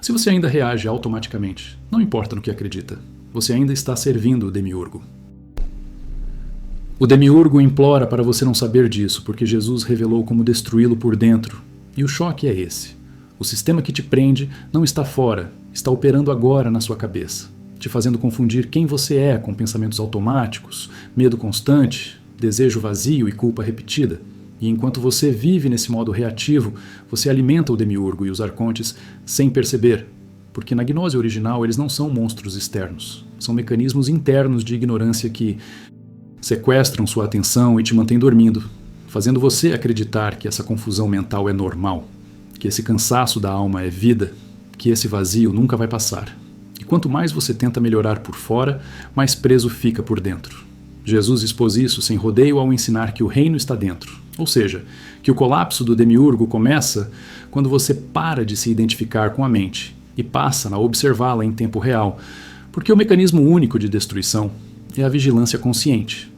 Se você ainda reage automaticamente, não importa no que acredita, você ainda está servindo o demiurgo. O demiurgo implora para você não saber disso, porque Jesus revelou como destruí-lo por dentro. E o choque é esse. O sistema que te prende não está fora, está operando agora na sua cabeça, te fazendo confundir quem você é com pensamentos automáticos, medo constante, desejo vazio e culpa repetida. E enquanto você vive nesse modo reativo, você alimenta o demiurgo e os arcontes sem perceber, porque na gnose original eles não são monstros externos, são mecanismos internos de ignorância que sequestram sua atenção e te mantêm dormindo, fazendo você acreditar que essa confusão mental é normal, que esse cansaço da alma é vida, que esse vazio nunca vai passar. E quanto mais você tenta melhorar por fora, mais preso fica por dentro. Jesus expôs isso sem rodeio ao ensinar que o reino está dentro, ou seja, que o colapso do demiurgo começa quando você para de se identificar com a mente e passa a observá-la em tempo real, porque o mecanismo único de destruição é a vigilância consciente.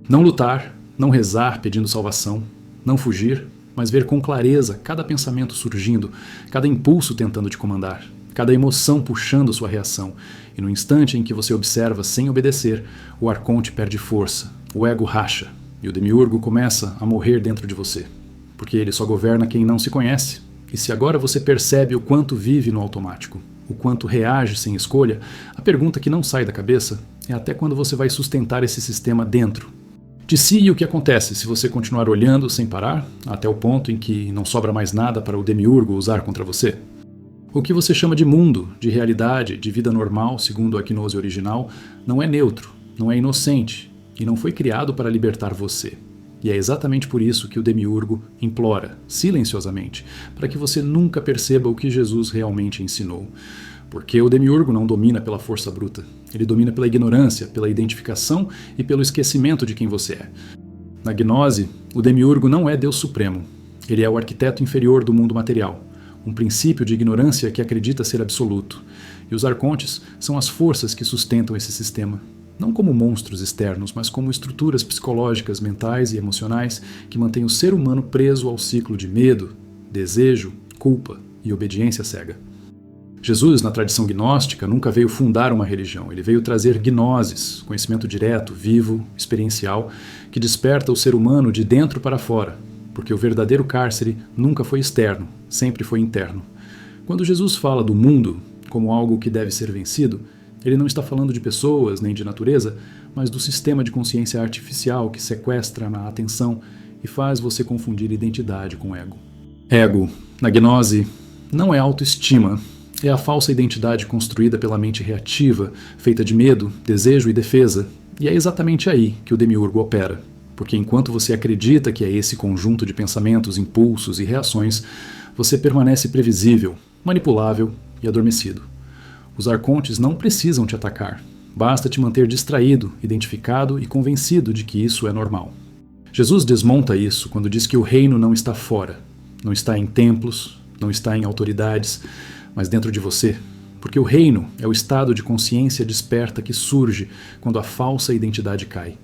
Não lutar, não rezar pedindo salvação, não fugir, mas ver com clareza cada pensamento surgindo, cada impulso tentando te comandar, cada emoção puxando sua reação, e no instante em que você observa sem obedecer, o arconte perde força, o ego racha, e o demiurgo começa a morrer dentro de você, porque ele só governa quem não se conhece. E se agora você percebe o quanto vive no automático, o quanto reage sem escolha, a pergunta que não sai da cabeça é até quando você vai sustentar esse sistema dentro de si e o que acontece se você continuar olhando sem parar, até o ponto em que não sobra mais nada para o demiurgo usar contra você. O que você chama de mundo, de realidade, de vida normal, segundo a gnose original, não é neutro, não é inocente e não foi criado para libertar você. E é exatamente por isso que o demiurgo implora, silenciosamente, para que você nunca perceba o que Jesus realmente ensinou. Porque o demiurgo não domina pela força bruta. Ele domina pela ignorância, pela identificação e pelo esquecimento de quem você é. Na gnose, o demiurgo não é Deus Supremo. Ele é o arquiteto inferior do mundo material, um princípio de ignorância que acredita ser absoluto. E os arcontes são as forças que sustentam esse sistema. Não como monstros externos, mas como estruturas psicológicas, mentais e emocionais que mantêm o ser humano preso ao ciclo de medo, desejo, culpa e obediência cega. Jesus, na tradição gnóstica, nunca veio fundar uma religião. Ele veio trazer gnoses, conhecimento direto, vivo, experiencial, que desperta o ser humano de dentro para fora, porque o verdadeiro cárcere nunca foi externo, sempre foi interno. Quando Jesus fala do mundo como algo que deve ser vencido, ele não está falando de pessoas nem de natureza, mas do sistema de consciência artificial que sequestra a atenção e faz você confundir identidade com ego. Ego, na gnose, não é autoestima. É a falsa identidade construída pela mente reativa, feita de medo, desejo e defesa. E é exatamente aí que o demiurgo opera. Porque enquanto você acredita que é esse conjunto de pensamentos, impulsos e reações, você permanece previsível, manipulável e adormecido. Os arcontes não precisam te atacar. Basta te manter distraído, identificado e convencido de que isso é normal. Jesus desmonta isso quando diz que o reino não está fora, não está em templos, não está em autoridades, mas dentro de você, porque o reino é o estado de consciência desperta que surge quando a falsa identidade cai.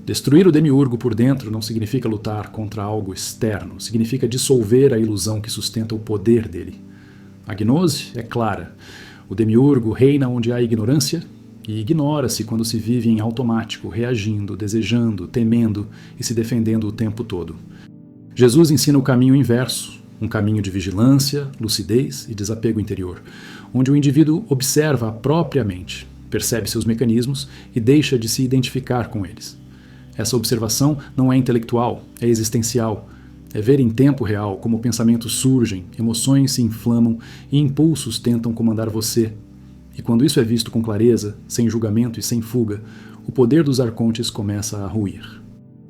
Destruir o demiurgo por dentro não significa lutar contra algo externo, significa dissolver a ilusão que sustenta o poder dele. A gnose é clara. O demiurgo reina onde há ignorância e ignora-se quando se vive em automático, reagindo, desejando, temendo e se defendendo o tempo todo. Jesus ensina o caminho inverso, um caminho de vigilância, lucidez e desapego interior, onde o indivíduo observa a própria mente, percebe seus mecanismos e deixa de se identificar com eles. Essa observação não é intelectual, é existencial. É ver em tempo real como pensamentos surgem, emoções se inflamam e impulsos tentam comandar você. E quando isso é visto com clareza, sem julgamento e sem fuga, o poder dos arcontes começa a ruir.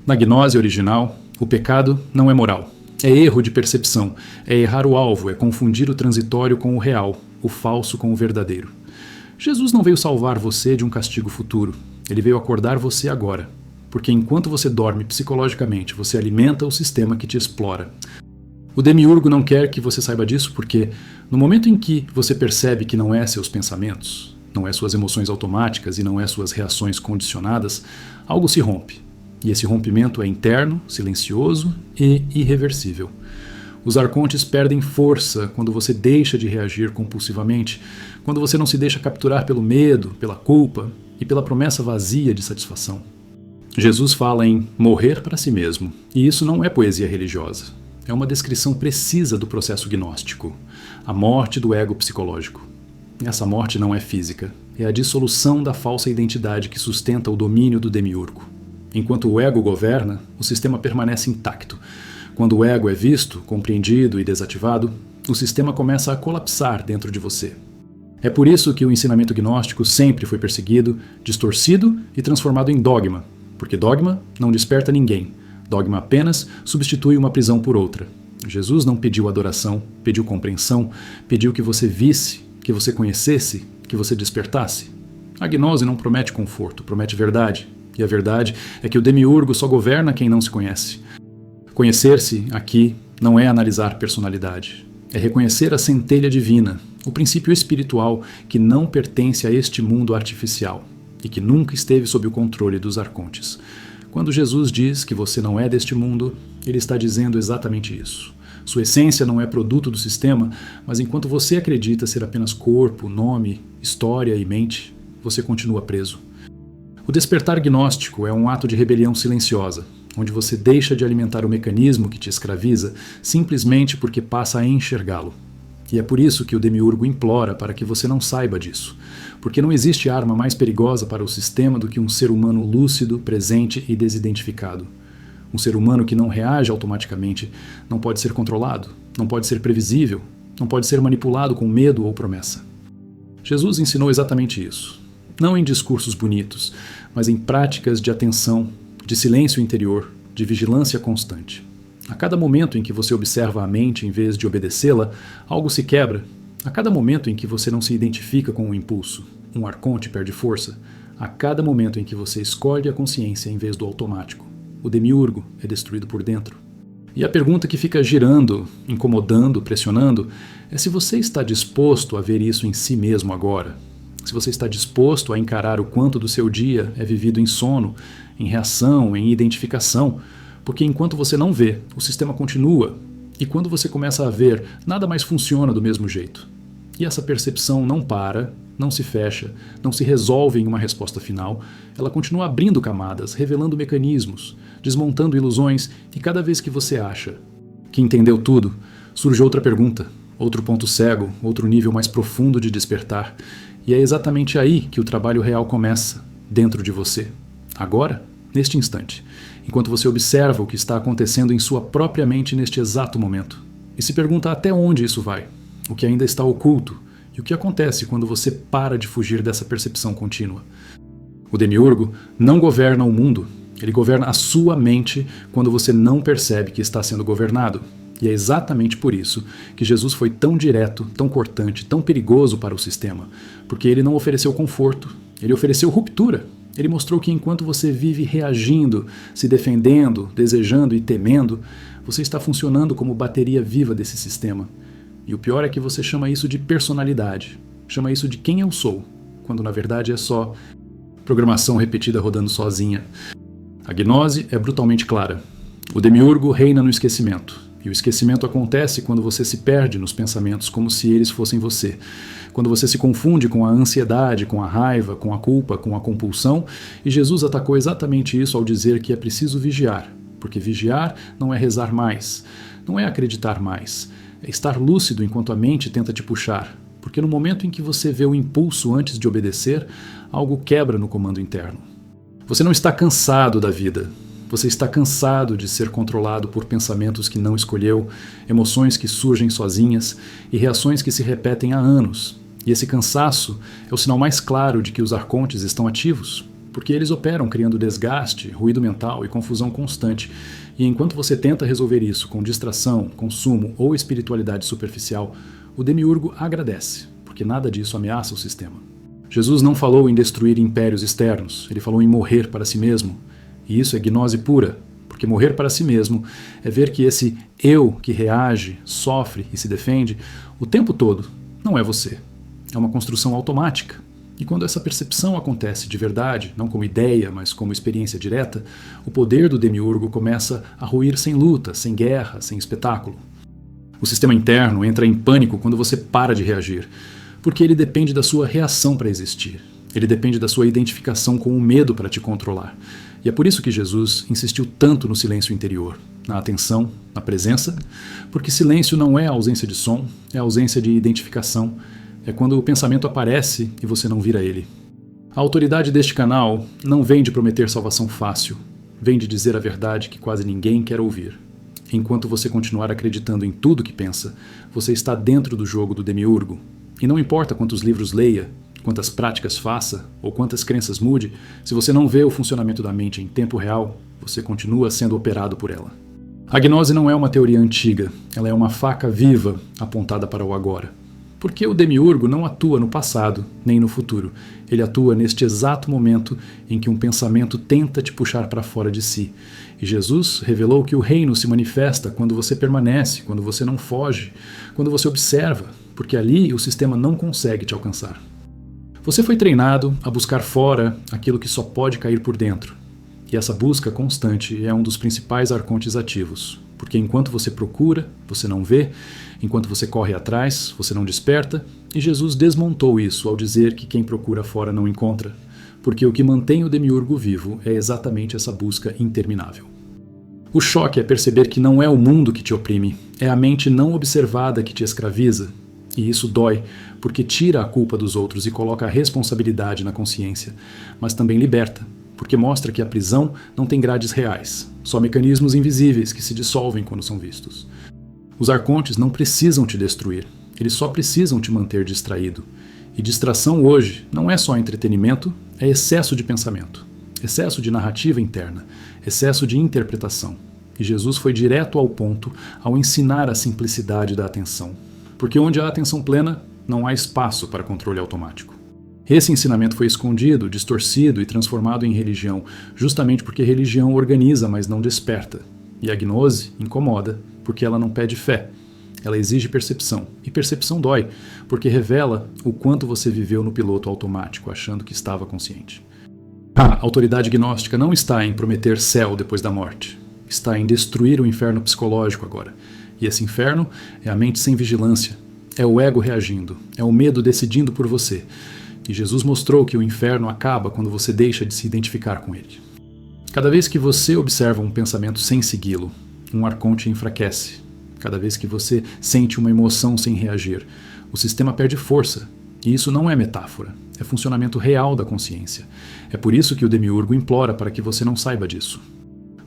Na gnose original, o pecado não é moral. É erro de percepção, é errar o alvo, é confundir o transitório com o real, o falso com o verdadeiro. Jesus não veio salvar você de um castigo futuro, ele veio acordar você agora, porque enquanto você dorme psicologicamente, você alimenta o sistema que te explora. O demiurgo não quer que você saiba disso porque, no momento em que você percebe que não é seus pensamentos, não é suas emoções automáticas e não é suas reações condicionadas, algo se rompe. E esse rompimento é interno, silencioso e irreversível. Os arcontes perdem força quando você deixa de reagir compulsivamente, quando você não se deixa capturar pelo medo, pela culpa e pela promessa vazia de satisfação. Jesus fala em morrer para si mesmo, e isso não é poesia religiosa. É uma descrição precisa do processo gnóstico, a morte do ego psicológico. Essa morte não é física, é a dissolução da falsa identidade que sustenta o domínio do demiurgo. Enquanto o ego governa, o sistema permanece intacto. Quando o ego é visto, compreendido e desativado, o sistema começa a colapsar dentro de você. É por isso que o ensinamento gnóstico sempre foi perseguido, distorcido e transformado em dogma, porque dogma não desperta ninguém. Dogma apenas substitui uma prisão por outra. Jesus não pediu adoração, pediu compreensão, pediu que você visse, que você conhecesse, que você despertasse. A gnose não promete conforto, promete verdade. E a verdade é que o demiurgo só governa quem não se conhece. Conhecer-se, aqui, não é analisar personalidade. É reconhecer a centelha divina, o princípio espiritual que não pertence a este mundo artificial e que nunca esteve sob o controle dos arcontes. Quando Jesus diz que você não é deste mundo, ele está dizendo exatamente isso. Sua essência não é produto do sistema, mas enquanto você acredita ser apenas corpo, nome, história e mente, você continua preso. O despertar gnóstico é um ato de rebelião silenciosa, onde você deixa de alimentar o mecanismo que te escraviza simplesmente porque passa a enxergá-lo. E é por isso que o demiurgo implora para que você não saiba disso, porque não existe arma mais perigosa para o sistema do que um ser humano lúcido, presente e desidentificado. Um ser humano que não reage automaticamente não pode ser controlado, não pode ser previsível, não pode ser manipulado com medo ou promessa. Jesus ensinou exatamente isso. Não em discursos bonitos, mas em práticas de atenção, de silêncio interior, de vigilância constante. A cada momento em que você observa a mente em vez de obedecê-la, algo se quebra. A cada momento em que você não se identifica com o impulso, um arconte perde força. A cada momento em que você escolhe a consciência em vez do automático, o demiurgo é destruído por dentro. E a pergunta que fica girando, incomodando, pressionando, é se você está disposto a ver isso em si mesmo agora. Se você está disposto a encarar o quanto do seu dia é vivido em sono, em reação, em identificação, porque enquanto você não vê, o sistema continua, e quando você começa a ver, nada mais funciona do mesmo jeito. E essa percepção não para, não se fecha, não se resolve em uma resposta final, ela continua abrindo camadas, revelando mecanismos, desmontando ilusões, e cada vez que você acha que entendeu tudo, surge outra pergunta, outro ponto cego, outro nível mais profundo de despertar. E é exatamente aí que o trabalho real começa, dentro de você. Agora, neste instante, enquanto você observa o que está acontecendo em sua própria mente neste exato momento. E se pergunta até onde isso vai, o que ainda está oculto, e o que acontece quando você para de fugir dessa percepção contínua. O demiurgo não governa o mundo, ele governa a sua mente quando você não percebe que está sendo governado. E é exatamente por isso que Jesus foi tão direto, tão cortante, tão perigoso para o sistema, porque ele não ofereceu conforto, ele ofereceu ruptura. Ele mostrou que enquanto você vive reagindo, se defendendo, desejando e temendo, você está funcionando como bateria viva desse sistema. E o pior é que você chama isso de personalidade, chama isso de quem eu sou, quando na verdade é só programação repetida rodando sozinha. A gnose é brutalmente clara. O demiurgo reina no esquecimento. E o esquecimento acontece quando você se perde nos pensamentos como se eles fossem você. Quando você se confunde com a ansiedade, com a raiva, com a culpa, com a compulsão. E Jesus atacou exatamente isso ao dizer que é preciso vigiar. Porque vigiar não é rezar mais, não é acreditar mais. É estar lúcido enquanto a mente tenta te puxar. Porque no momento em que você vê o impulso antes de obedecer, algo quebra no comando interno. Você não está cansado da vida. Você está cansado de ser controlado por pensamentos que não escolheu, emoções que surgem sozinhas e reações que se repetem há anos. E esse cansaço é o sinal mais claro de que os arcontes estão ativos, porque eles operam criando desgaste, ruído mental e confusão constante. E enquanto você tenta resolver isso com distração, consumo ou espiritualidade superficial, o demiurgo agradece, porque nada disso ameaça o sistema. Jesus não falou em destruir impérios externos, ele falou em morrer para si mesmo. E isso é gnose pura, porque morrer para si mesmo é ver que esse eu que reage, sofre e se defende o tempo todo não é você. É uma construção automática. E quando essa percepção acontece de verdade, não como ideia, mas como experiência direta, o poder do demiurgo começa a ruir sem luta, sem guerra, sem espetáculo. O sistema interno entra em pânico quando você para de reagir, porque ele depende da sua reação para existir. Ele depende da sua identificação com o medo para te controlar. E é por isso que Jesus insistiu tanto no silêncio interior, na atenção, na presença, porque silêncio não é a ausência de som, é a ausência de identificação, é quando o pensamento aparece e você não vira ele. A autoridade deste canal não vem de prometer salvação fácil, vem de dizer a verdade que quase ninguém quer ouvir. Enquanto você continuar acreditando em tudo que pensa, você está dentro do jogo do demiurgo. E não importa quantos livros leia, quantas práticas faça ou quantas crenças mude, se você não vê o funcionamento da mente em tempo real, você continua sendo operado por ela. A gnose não é uma teoria antiga, ela é uma faca viva apontada para o agora. Porque o demiurgo não atua no passado, nem no futuro. Ele atua neste exato momento em que um pensamento tenta te puxar para fora de si. E Jesus revelou que o reino se manifesta quando você permanece, quando você não foge, quando você observa, porque ali o sistema não consegue te alcançar. Você foi treinado a buscar fora aquilo que só pode cair por dentro. E essa busca constante é um dos principais arcontes ativos. Porque enquanto você procura, você não vê, enquanto você corre atrás, você não desperta, e Jesus desmontou isso ao dizer que quem procura fora não encontra, porque o que mantém o demiurgo vivo é exatamente essa busca interminável. O choque é perceber que não é o mundo que te oprime, é a mente não observada que te escraviza, e isso dói, porque tira a culpa dos outros e coloca a responsabilidade na consciência, mas também liberta, porque mostra que a prisão não tem grades reais, só mecanismos invisíveis que se dissolvem quando são vistos. Os arcontes não precisam te destruir, eles só precisam te manter distraído. E distração hoje não é só entretenimento, é excesso de pensamento, excesso de narrativa interna, excesso de interpretação. E Jesus foi direto ao ponto ao ensinar a simplicidade da atenção, porque onde há atenção plena, não há espaço para controle automático. Esse ensinamento foi escondido, distorcido e transformado em religião, justamente porque religião organiza, mas não desperta. E a gnose incomoda, porque ela não pede fé. Ela exige percepção. E percepção dói, porque revela o quanto você viveu no piloto automático, achando que estava consciente. A autoridade gnóstica não está em prometer céu depois da morte. Está em destruir o inferno psicológico agora. E esse inferno é a mente sem vigilância. É o ego reagindo. É o medo decidindo por você. E Jesus mostrou que o inferno acaba quando você deixa de se identificar com ele. Cada vez que você observa um pensamento sem segui-lo, um arconte enfraquece. Cada vez que você sente uma emoção sem reagir, o sistema perde força. E isso não é metáfora, é funcionamento real da consciência. É por isso que o demiurgo implora para que você não saiba disso.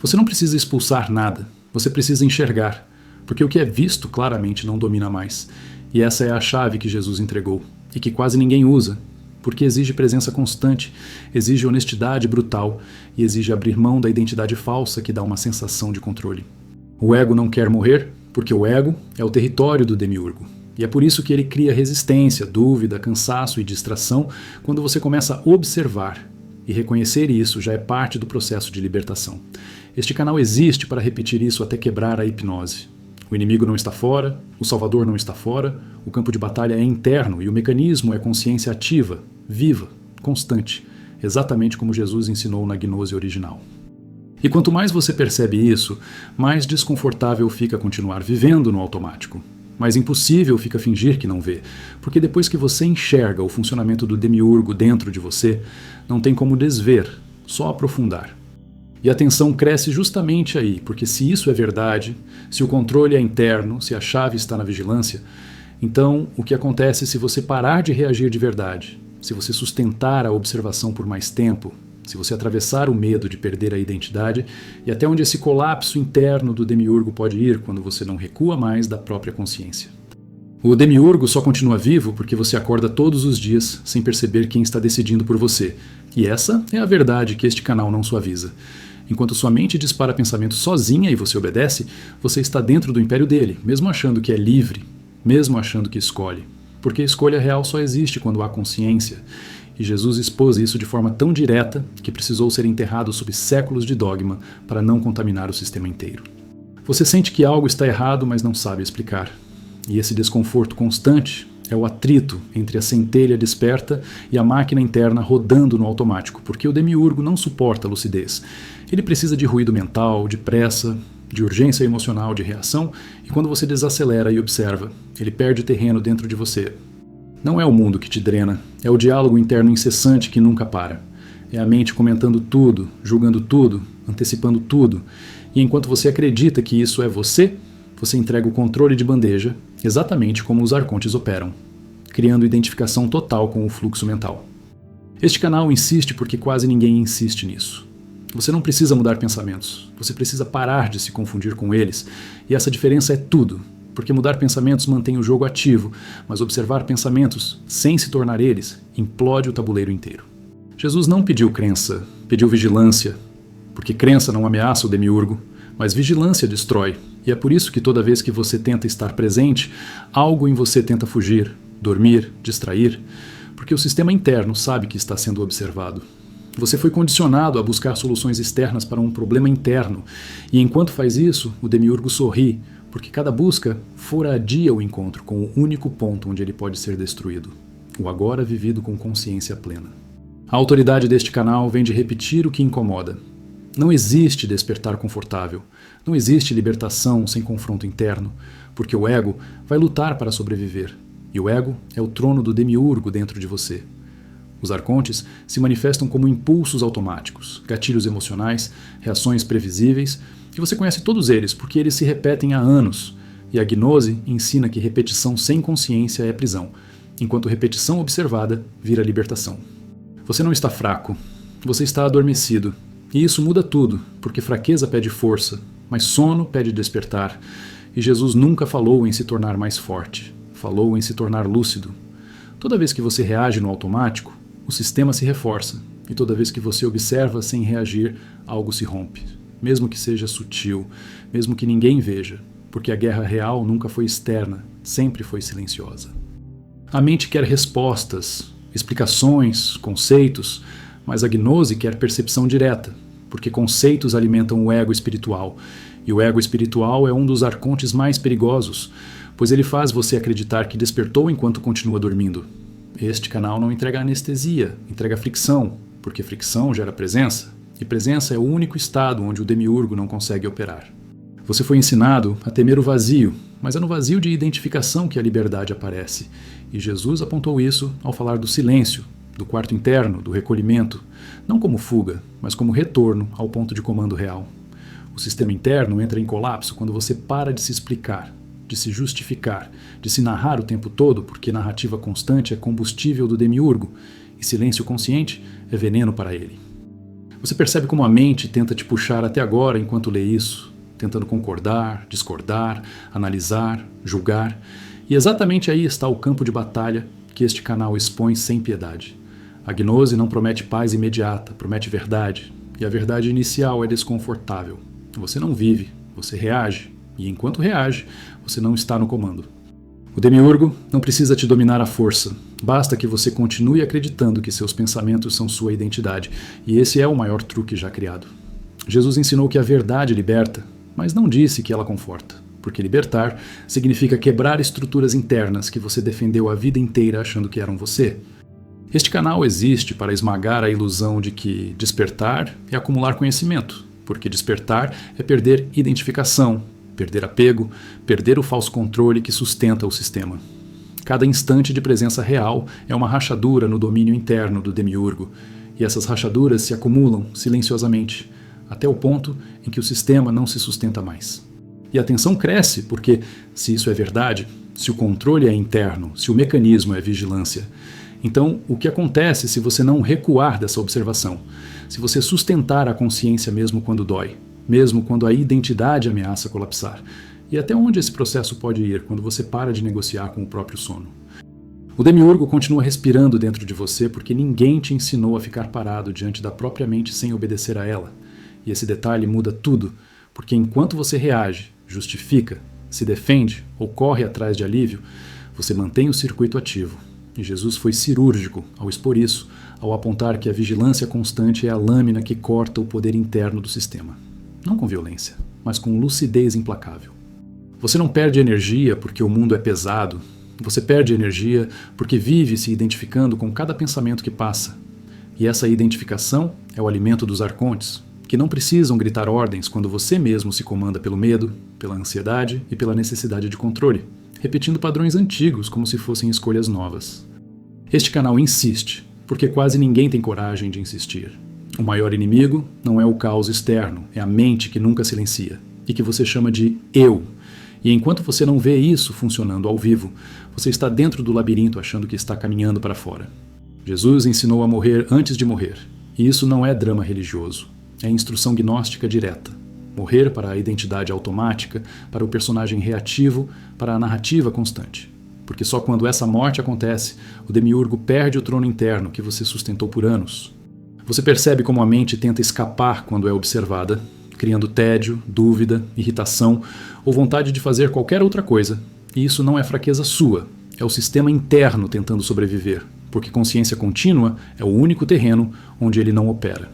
Você não precisa expulsar nada, você precisa enxergar, porque o que é visto claramente não domina mais. E essa é a chave que Jesus entregou, e que quase ninguém usa, porque exige presença constante, exige honestidade brutal e exige abrir mão da identidade falsa que dá uma sensação de controle. O ego não quer morrer, porque o ego é o território do demiurgo. E é por isso que ele cria resistência, dúvida, cansaço e distração quando você começa a observar. E reconhecer isso já é parte do processo de libertação. Este canal existe para repetir isso até quebrar a hipnose. O inimigo não está fora, o salvador não está fora, o campo de batalha é interno e o mecanismo é consciência ativa, viva, constante, exatamente como Jesus ensinou na gnose original. E quanto mais você percebe isso, mais desconfortável fica continuar vivendo no automático. Mais impossível fica fingir que não vê, porque depois que você enxerga o funcionamento do demiurgo dentro de você, não tem como desver, só aprofundar. E a tensão cresce justamente aí, porque se isso é verdade, se o controle é interno, se a chave está na vigilância, então o que acontece se você parar de reagir de verdade, se você sustentar a observação por mais tempo, se você atravessar o medo de perder a identidade e até onde esse colapso interno do demiurgo pode ir quando você não recua mais da própria consciência. O demiurgo só continua vivo porque você acorda todos os dias sem perceber quem está decidindo por você. E essa é a verdade que este canal não suaviza. Enquanto sua mente dispara pensamentos sozinha e você obedece, você está dentro do império dele, mesmo achando que é livre, mesmo achando que escolhe. Porque a escolha real só existe quando há consciência. E Jesus expôs isso de forma tão direta que precisou ser enterrado sob séculos de dogma para não contaminar o sistema inteiro. Você sente que algo está errado, mas não sabe explicar. E esse desconforto constante é o atrito entre a centelha desperta e a máquina interna rodando no automático, porque o demiurgo não suporta a lucidez. Ele precisa de ruído mental, de pressa, de urgência emocional, de reação, e quando você desacelera e observa, ele perde terreno dentro de você. Não é o mundo que te drena, é o diálogo interno incessante que nunca para. É a mente comentando tudo, julgando tudo, antecipando tudo, e enquanto você acredita que isso é você, você entrega o controle de bandeja, exatamente como os arcontes operam, criando identificação total com o fluxo mental. Este canal insiste porque quase ninguém insiste nisso. Você não precisa mudar pensamentos, você precisa parar de se confundir com eles, e essa diferença é tudo, porque mudar pensamentos mantém o jogo ativo, mas observar pensamentos, sem se tornar eles, implode o tabuleiro inteiro. Jesus não pediu crença, pediu vigilância, porque crença não ameaça o demiurgo, mas vigilância destrói, e é por isso que toda vez que você tenta estar presente, algo em você tenta fugir, dormir, distrair, porque o sistema interno sabe que está sendo observado. Você foi condicionado a buscar soluções externas para um problema interno, e enquanto faz isso, o demiurgo sorri, porque cada busca foradia o encontro com o único ponto onde ele pode ser destruído, o agora vivido com consciência plena. A autoridade deste canal vem de repetir o que incomoda. Não existe despertar confortável, não existe libertação sem confronto interno, porque o ego vai lutar para sobreviver, e o ego é o trono do demiurgo dentro de você. Os arcontes se manifestam como impulsos automáticos, gatilhos emocionais, reações previsíveis, e você conhece todos eles porque eles se repetem há anos, e a gnose ensina que repetição sem consciência é prisão, enquanto repetição observada vira libertação. Você não está fraco, você está adormecido, e isso muda tudo, porque fraqueza pede força, mas sono pede despertar, e Jesus nunca falou em se tornar mais forte, falou em se tornar lúcido. Toda vez que você reage no automático, o sistema se reforça, e toda vez que você observa sem reagir, algo se rompe, mesmo que seja sutil, mesmo que ninguém veja, porque a guerra real nunca foi externa, sempre foi silenciosa. A mente quer respostas, explicações, conceitos, mas a gnose quer percepção direta, porque conceitos alimentam o ego espiritual, e o ego espiritual é um dos arcontes mais perigosos, pois ele faz você acreditar que despertou enquanto continua dormindo. Este canal não entrega anestesia, entrega fricção, porque fricção gera presença, e presença é o único estado onde o demiurgo não consegue operar. Você foi ensinado a temer o vazio, mas é no vazio de identificação que a liberdade aparece, e Jesus apontou isso ao falar do silêncio, do quarto interno, do recolhimento, não como fuga, mas como retorno ao ponto de comando real. O sistema interno entra em colapso quando você para de se explicar, de se justificar, de se narrar o tempo todo, porque narrativa constante é combustível do demiurgo, e silêncio consciente é veneno para ele. Você percebe como a mente tenta te puxar até agora enquanto lê isso, tentando concordar, discordar, analisar, julgar, e exatamente aí está o campo de batalha que este canal expõe sem piedade. A gnose não promete paz imediata, promete verdade, e a verdade inicial é desconfortável. Você não vive, você reage, e enquanto reage, você não está no comando. O demiurgo não precisa te dominar à força, basta que você continue acreditando que seus pensamentos são sua identidade, e esse é o maior truque já criado. Jesus ensinou que a verdade liberta, mas não disse que ela conforta, porque libertar significa quebrar estruturas internas que você defendeu a vida inteira achando que eram você. Este canal existe para esmagar a ilusão de que despertar é acumular conhecimento, porque despertar é perder identificação, perder apego, perder o falso controle que sustenta o sistema. Cada instante de presença real é uma rachadura no domínio interno do demiurgo, e essas rachaduras se acumulam silenciosamente, até o ponto em que o sistema não se sustenta mais. E a tensão cresce porque, se isso é verdade, se o controle é interno, se o mecanismo é vigilância, então o que acontece se você não recuar dessa observação, se você sustentar a consciência mesmo quando dói, mesmo quando a identidade ameaça colapsar, e até onde esse processo pode ir quando você para de negociar com o próprio sono? O demiurgo continua respirando dentro de você porque ninguém te ensinou a ficar parado diante da própria mente sem obedecer a ela. E esse detalhe muda tudo, porque enquanto você reage, justifica, se defende ou corre atrás de alívio, você mantém o circuito ativo. E Jesus foi cirúrgico ao expor isso, ao apontar que a vigilância constante é a lâmina que corta o poder interno do sistema. Não com violência, mas com lucidez implacável. Você não perde energia porque o mundo é pesado. Você perde energia porque vive se identificando com cada pensamento que passa. E essa identificação é o alimento dos arcontes, que não precisam gritar ordens quando você mesmo se comanda pelo medo, pela ansiedade e pela necessidade de controle, repetindo padrões antigos como se fossem escolhas novas. Este canal insiste, porque quase ninguém tem coragem de insistir. O maior inimigo não é o caos externo, é a mente que nunca silencia, e que você chama de eu. E enquanto você não vê isso funcionando ao vivo, você está dentro do labirinto achando que está caminhando para fora. Jesus ensinou a morrer antes de morrer, e isso não é drama religioso, é instrução gnóstica direta. Morrer para a identidade automática, para o personagem reativo, para a narrativa constante. Porque só quando essa morte acontece, o demiurgo perde o trono interno que você sustentou por anos. Você percebe como a mente tenta escapar quando é observada, criando tédio, dúvida, irritação ou vontade de fazer qualquer outra coisa. E isso não é fraqueza sua, é o sistema interno tentando sobreviver, porque consciência contínua é o único terreno onde ele não opera.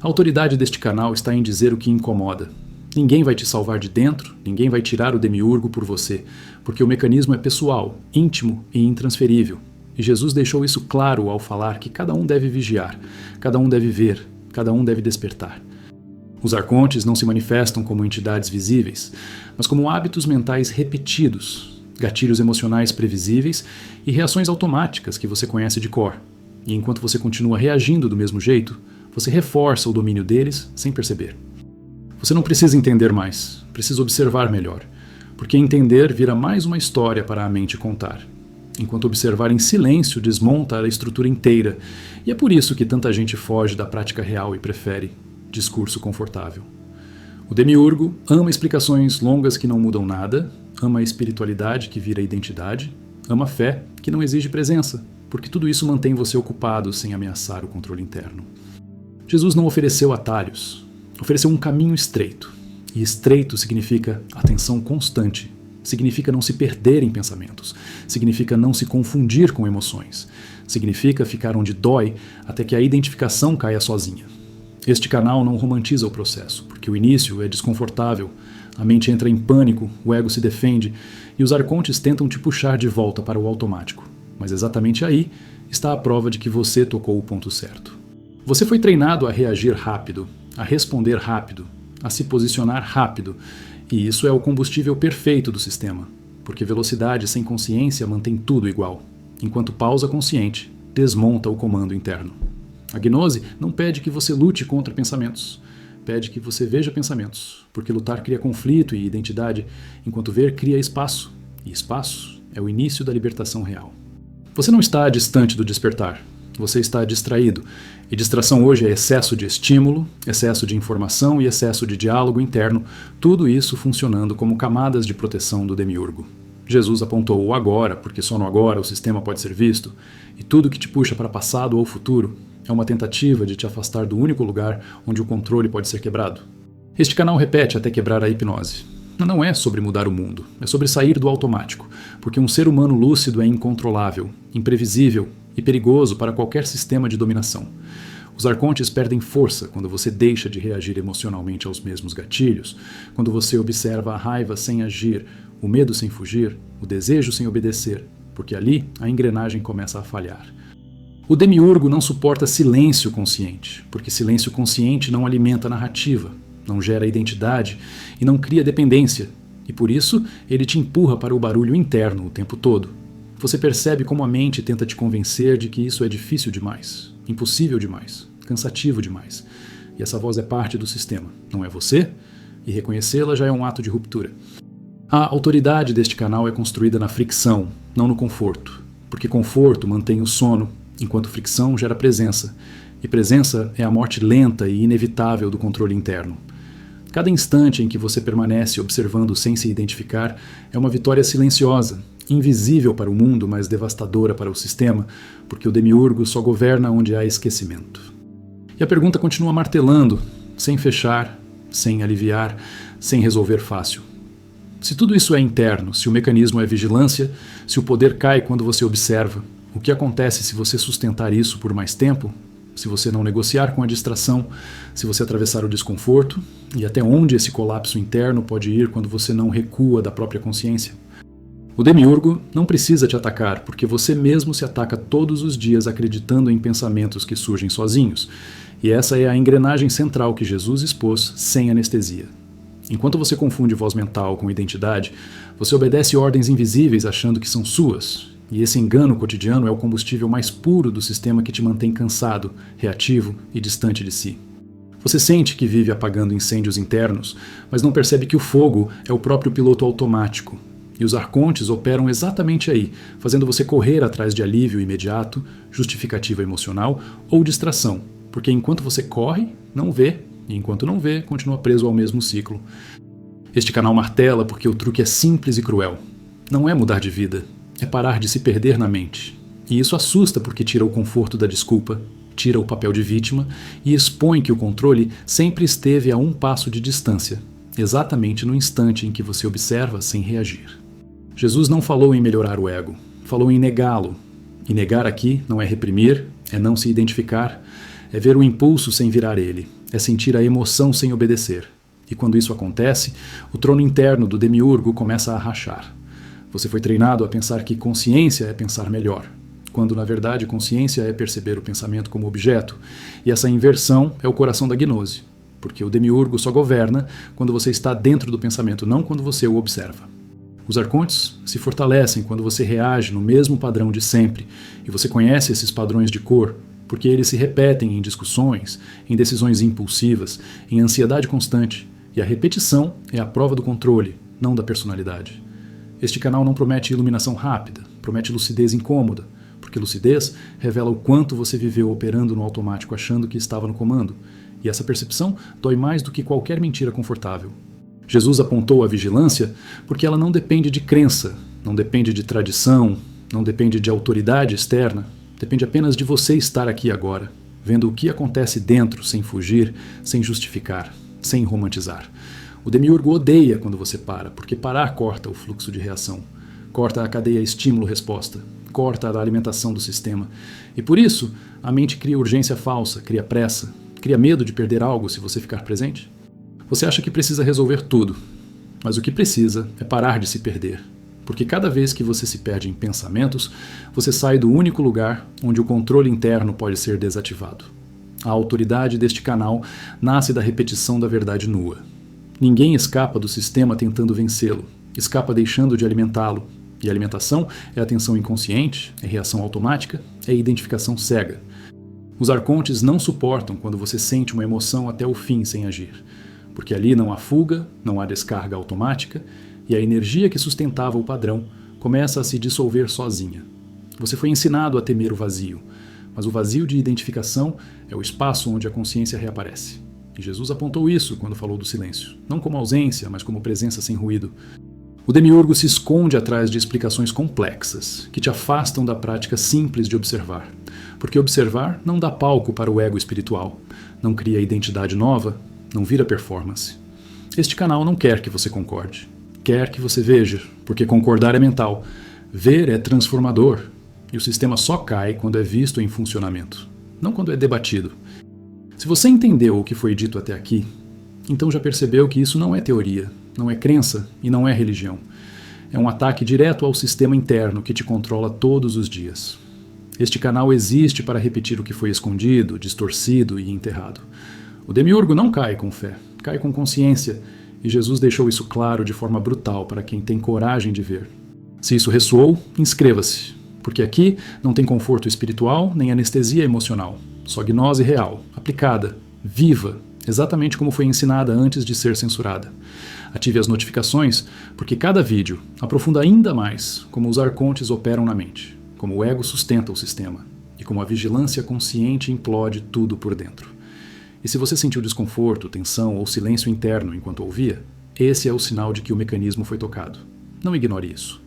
A autoridade deste canal está em dizer o que incomoda. Ninguém vai te salvar de dentro, ninguém vai tirar o demiurgo por você, porque o mecanismo é pessoal, íntimo e intransferível. E Jesus deixou isso claro ao falar que cada um deve vigiar, cada um deve ver, cada um deve despertar. Os arcontes não se manifestam como entidades visíveis, mas como hábitos mentais repetidos, gatilhos emocionais previsíveis e reações automáticas que você conhece de cor. E enquanto você continua reagindo do mesmo jeito, você reforça o domínio deles sem perceber. Você não precisa entender mais, precisa observar melhor, porque entender vira mais uma história para a mente contar. Enquanto observar em silêncio desmonta a estrutura inteira, e é por isso que tanta gente foge da prática real e prefere discurso confortável. O demiurgo ama explicações longas que não mudam nada, ama a espiritualidade que vira identidade, ama a fé que não exige presença, porque tudo isso mantém você ocupado sem ameaçar o controle interno. Jesus não ofereceu atalhos, ofereceu um caminho estreito. E estreito significa atenção constante, significa não se perder em pensamentos, significa não se confundir com emoções, significa ficar onde dói até que a identificação caia sozinha. Este canal não romantiza o processo, porque o início é desconfortável, a mente entra em pânico, o ego se defende e os arcontes tentam te puxar de volta para o automático. Mas exatamente aí está a prova de que você tocou o ponto certo. Você foi treinado a reagir rápido, a responder rápido, a se posicionar rápido, e isso é o combustível perfeito do sistema, porque velocidade sem consciência mantém tudo igual, enquanto pausa consciente desmonta o comando interno. A gnose não pede que você lute contra pensamentos, pede que você veja pensamentos, porque lutar cria conflito e identidade, enquanto ver cria espaço, e espaço é o início da libertação real. Você não está distante do despertar, você está distraído, e distração hoje é excesso de estímulo, excesso de informação e excesso de diálogo interno, tudo isso funcionando como camadas de proteção do demiurgo. Jesus apontou o agora, porque só no agora o sistema pode ser visto, e tudo que te puxa para passado ou futuro é uma tentativa de te afastar do único lugar onde o controle pode ser quebrado. Este canal repete até quebrar a hipnose. Não é sobre mudar o mundo, é sobre sair do automático, porque um ser humano lúcido é incontrolável, imprevisível e perigoso para qualquer sistema de dominação. Os arcontes perdem força quando você deixa de reagir emocionalmente aos mesmos gatilhos, quando você observa a raiva sem agir, o medo sem fugir, o desejo sem obedecer, porque ali a engrenagem começa a falhar. O demiurgo não suporta silêncio consciente, porque silêncio consciente não alimenta narrativa, não gera identidade e não cria dependência, e por isso ele te empurra para o barulho interno o tempo todo. Você percebe como a mente tenta te convencer de que isso é difícil demais, impossível demais, cansativo demais. E essa voz é parte do sistema, não é você? E reconhecê-la já é um ato de ruptura. A autoridade deste canal é construída na fricção, não no conforto, porque conforto mantém o sono, enquanto fricção gera presença, e presença é a morte lenta e inevitável do controle interno. Cada instante em que você permanece observando sem se identificar é uma vitória silenciosa, invisível para o mundo, mas devastadora para o sistema, porque o demiurgo só governa onde há esquecimento. E a pergunta continua martelando, sem fechar, sem aliviar, sem resolver fácil. Se tudo isso é interno, se o mecanismo é vigilância, se o poder cai quando você observa, o que acontece se você sustentar isso por mais tempo? Se você não negociar com a distração, se você atravessar o desconforto, e até onde esse colapso interno pode ir quando você não recua da própria consciência? O demiurgo não precisa te atacar, porque você mesmo se ataca todos os dias acreditando em pensamentos que surgem sozinhos. E essa é a engrenagem central que Jesus expôs sem anestesia. Enquanto você confunde voz mental com identidade, você obedece ordens invisíveis achando que são suas. E esse engano cotidiano é o combustível mais puro do sistema que te mantém cansado, reativo e distante de si. Você sente que vive apagando incêndios internos, mas não percebe que o fogo é o próprio piloto automático. E os arcontes operam exatamente aí, fazendo você correr atrás de alívio imediato, justificativa emocional ou distração, porque enquanto você corre, não vê, e enquanto não vê, continua preso ao mesmo ciclo. Este canal martela porque o truque é simples e cruel. Não é mudar de vida, é parar de se perder na mente. E isso assusta porque tira o conforto da desculpa, tira o papel de vítima e expõe que o controle sempre esteve a um passo de distância, exatamente no instante em que você observa sem reagir. Jesus não falou em melhorar o ego, falou em negá-lo. E negar aqui não é reprimir, é não se identificar, é ver o impulso sem virar ele, é sentir a emoção sem obedecer. E quando isso acontece, o trono interno do demiurgo começa a rachar. Você foi treinado a pensar que consciência é pensar melhor, quando na verdade consciência é perceber o pensamento como objeto, e essa inversão é o coração da gnose, porque o demiurgo só governa quando você está dentro do pensamento, não quando você o observa. Os arcontes se fortalecem quando você reage no mesmo padrão de sempre, e você conhece esses padrões de cor, porque eles se repetem em discussões, em decisões impulsivas, em ansiedade constante, e a repetição é a prova do controle, não da personalidade. Este canal não promete iluminação rápida, promete lucidez incômoda, porque lucidez revela o quanto você viveu operando no automático achando que estava no comando, e essa percepção dói mais do que qualquer mentira confortável. Jesus apontou a vigilância porque ela não depende de crença, não depende de tradição, não depende de autoridade externa, depende apenas de você estar aqui agora, vendo o que acontece dentro sem fugir, sem justificar, sem romantizar. O demiurgo odeia quando você para, porque parar corta o fluxo de reação, corta a cadeia estímulo-resposta, corta a alimentação do sistema. E por isso, a mente cria urgência falsa, cria pressa, cria medo de perder algo se você ficar presente. Você acha que precisa resolver tudo, mas o que precisa é parar de se perder, porque cada vez que você se perde em pensamentos, você sai do único lugar onde o controle interno pode ser desativado. A autoridade deste canal nasce da repetição da verdade nua. Ninguém escapa do sistema tentando vencê-lo, escapa deixando de alimentá-lo, e alimentação é atenção inconsciente, é reação automática, é identificação cega. Os arcontes não suportam quando você sente uma emoção até o fim sem agir, porque ali não há fuga, não há descarga automática, e a energia que sustentava o padrão começa a se dissolver sozinha. Você foi ensinado a temer o vazio, mas o vazio de identificação é o espaço onde a consciência reaparece. E Jesus apontou isso quando falou do silêncio, não como ausência, mas como presença sem ruído. O demiurgo se esconde atrás de explicações complexas, que te afastam da prática simples de observar, porque observar não dá palco para o ego espiritual, não cria identidade nova, não vira performance. Este canal não quer que você concorde. Quer que você veja, porque concordar é mental. Ver é transformador. E o sistema só cai quando é visto em funcionamento, não quando é debatido. Se você entendeu o que foi dito até aqui, então já percebeu que isso não é teoria, não é crença e não é religião. É um ataque direto ao sistema interno que te controla todos os dias. Este canal existe para repetir o que foi escondido, distorcido e enterrado. O demiurgo não cai com fé, cai com consciência, e Jesus deixou isso claro de forma brutal para quem tem coragem de ver. Se isso ressoou, inscreva-se, porque aqui não tem conforto espiritual nem anestesia emocional, só gnose real, aplicada, viva, exatamente como foi ensinada antes de ser censurada. Ative as notificações, porque cada vídeo aprofunda ainda mais como os arcontes operam na mente, como o ego sustenta o sistema, e como a vigilância consciente implode tudo por dentro. E se você sentiu desconforto, tensão ou silêncio interno enquanto ouvia, esse é o sinal de que o mecanismo foi tocado. Não ignore isso.